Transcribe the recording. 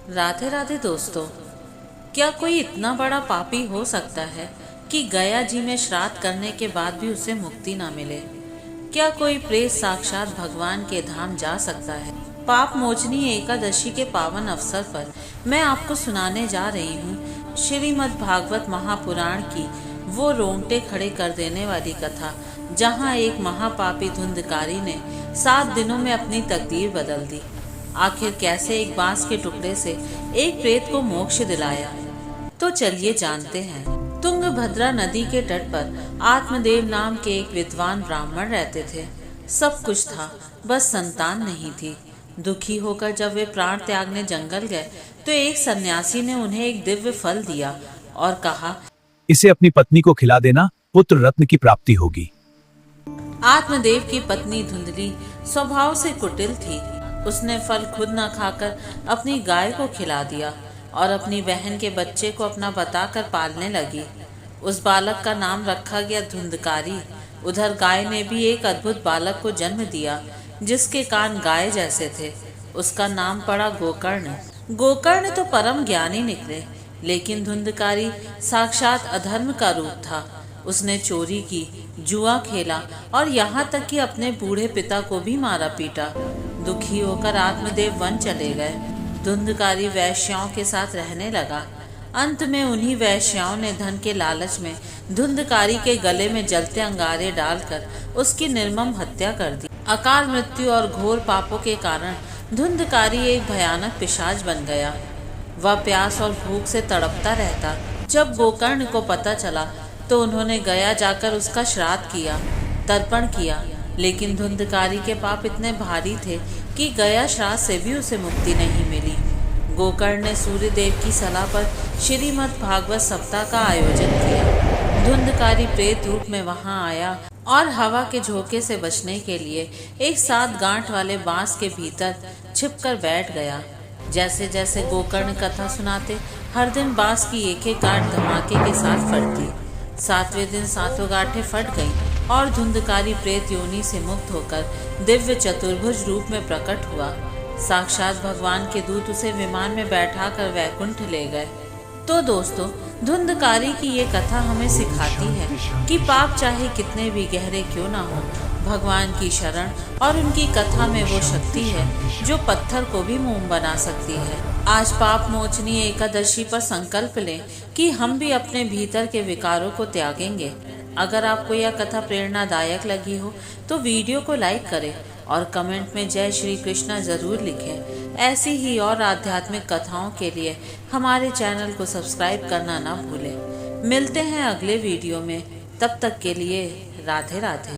राधे राधे दोस्तों। क्या कोई इतना बड़ा पापी हो सकता है कि गया जी में श्राद्ध करने के बाद भी उसे मुक्ति ना मिले? क्या कोई प्रेत साक्षात भगवान के धाम जा सकता है? पाप मोचनी एकादशी के पावन अवसर पर मैं आपको सुनाने जा रही हूँ श्रीमद् भागवत महापुराण की वो रोंगटे खड़े कर देने वाली कथा, जहाँ एक महापापी धुंधकारी ने 7 दिनों में अपनी तकदीर बदल दी। आखिर कैसे एक बांस के टुकड़े से एक प्रेत को मोक्ष दिलाया, तो चलिए जानते हैं। तुंगभद्रा नदी के तट पर आत्मदेव नाम के एक विद्वान ब्राह्मण रहते थे। सब कुछ था, बस संतान नहीं थी। दुखी होकर जब वे प्राण त्यागने जंगल गए तो एक सन्यासी ने उन्हें एक दिव्य फल दिया और कहा, इसे अपनी पत्नी को खिला देना, पुत्र रत्न की प्राप्ति होगी। आत्मदेव की पत्नी धुंधली स्वभाव से कुटिल थी। उसने फल खुद न खाकर अपनी गाय को खिला दिया और अपनी बहन के बच्चे को अपना बताकर पालने लगी। उस बालक का नाम रखा गया धुंधकारी। उधर गाय ने भी एक अद्भुत बालक को जन्म दिया जिसके कान गाय जैसे थे। उसका नाम पड़ा गोकर्ण। गोकर्ण तो परम ज्ञानी निकले, लेकिन धुंधकारी साक्षात अधर्म का रूप था। उसने चोरी की, जुआ खेला और यहाँ तक कि अपने बूढ़े पिता को भी मारा पीटा। दुखी होकर आत्मदेव वन चले गए। धुंधकारी वैश्याओं के साथ रहने लगा। अंत में उन्हीं वैश्याओं ने धन के लालच में धुंधकारी के गले में जलते अंगारे डालकर उसकी निर्मम हत्या कर दी। अकाल मृत्यु और घोर पापों के कारण धुंधकारी एक भयानक पिशाच बन गया। वह प्यास और भूख से तड़पता रहता। जब गोकर्ण को पता चला तो उन्होंने गया जाकर उसका श्राद्ध किया, तर्पण किया, लेकिन धुंधकारी के पाप इतने भारी थे कि गया श्राद्ध से भी उसे मुक्ति नहीं मिली। गोकर्ण ने सूर्यदेव की सलाह पर श्रीमद् भागवत सप्ताह का आयोजन किया। धुंधकारी प्रेत रूप में वहां आया और हवा के झोंके से बचने के लिए एक 7 गांठ वाले बांस के भीतर छिपकर बैठ गया। जैसे जैसे गोकर्ण कथा सुनाते, हर दिन बांस की एक गांठ धमाके के साथ फटती। 7वें दिन 7 गांठें फट गईं और धुंधकारी प्रेत योनि से मुक्त होकर दिव्य चतुर्भुज रूप में प्रकट हुआ। साक्षात भगवान के दूत उसे विमान में बैठाकर वैकुंठ ले गए। तो दोस्तों, धुंधकारी की ये कथा हमें सिखाती है कि पाप चाहे कितने भी गहरे क्यों ना हो, भगवान की शरण और उनकी कथा में वो शक्ति है जो पत्थर को भी मोम बना सकती है। आज पाप मोचनी एकादशी पर संकल्प लें कि हम भी अपने भीतर के विकारों को त्यागेंगे। अगर आपको यह कथा प्रेरणादायक लगी हो तो वीडियो को लाइक करें और कमेंट में जय श्री कृष्णा जरूर लिखें। ऐसी ही और आध्यात्मिक कथाओं के लिए हमारे चैनल को सब्सक्राइब करना ना भूलें। मिलते हैं अगले वीडियो में, तब तक के लिए राधे राधे।